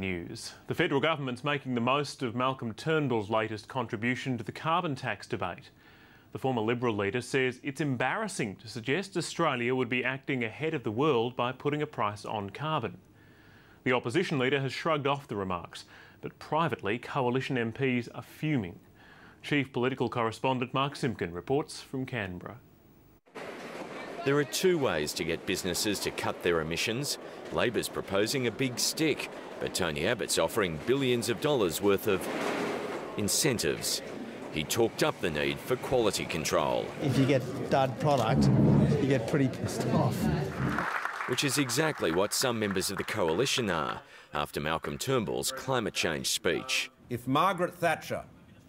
News. The federal government's making the most of Malcolm Turnbull's latest contribution to the carbon tax debate. The former Liberal leader says it's embarrassing to suggest Australia would be acting ahead of the world by putting a price on carbon. The opposition leader has shrugged off the remarks, but privately, coalition MPs are fuming. Chief political correspondent Mark Simpkin reports from Canberra. There are two ways to get businesses to cut their emissions. Labor's proposing a big stick, but Tony Abbott's offering billions of dollars worth of incentives. He talked up the need for quality control. If you get dud product, you get pretty pissed off. Which is exactly what some members of the coalition are after Malcolm Turnbull's climate change speech. If Margaret Thatcher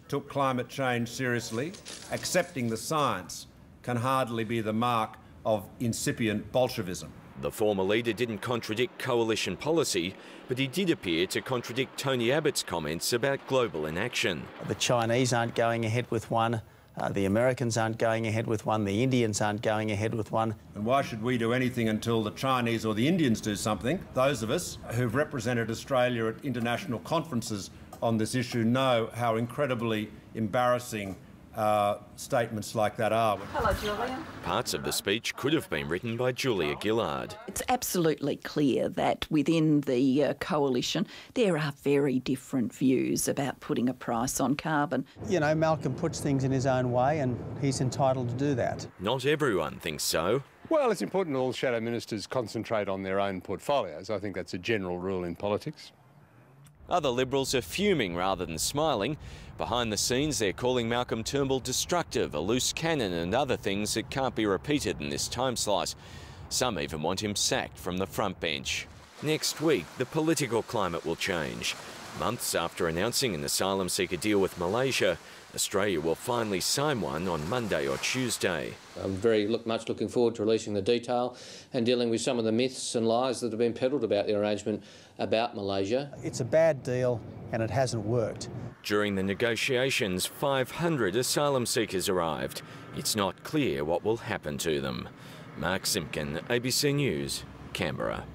took climate change seriously, accepting the science can hardly be the mark of incipient Bolshevism. The former leader didn't contradict coalition policy, but he did appear to contradict Tony Abbott's comments about global inaction. The Chinese aren't going ahead with one, the Americans aren't going ahead with one, the Indians aren't going ahead with one. And why should we do anything until the Chinese or the Indians do something? Those of us who've represented Australia at international conferences on this issue know how incredibly embarrassing statements like that are. Hello, Julia. Parts of the speech could have been written by Julia Gillard. It's absolutely clear that within the coalition there are very different views about putting a price on carbon. You know, Malcolm puts things in his own way and he's entitled to do that. Not everyone thinks so. Well, it's important all shadow ministers concentrate on their own portfolios. I think that's a general rule in politics. Other Liberals are fuming rather than smiling. Behind the scenes, they're calling Malcolm Turnbull destructive, a loose cannon and other things that can't be repeated in this time slot. Some even want him sacked from the front bench. Next week, the political climate will change. Months after announcing an asylum seeker deal with Malaysia, Australia will finally sign one on Monday or Tuesday. I'm much looking forward to releasing the detail and dealing with some of the myths and lies that have been peddled about the arrangement about Malaysia. It's a bad deal and it hasn't worked. During the negotiations, 500 asylum seekers arrived. It's not clear what will happen to them. Mark Simpkin, ABC News, Canberra.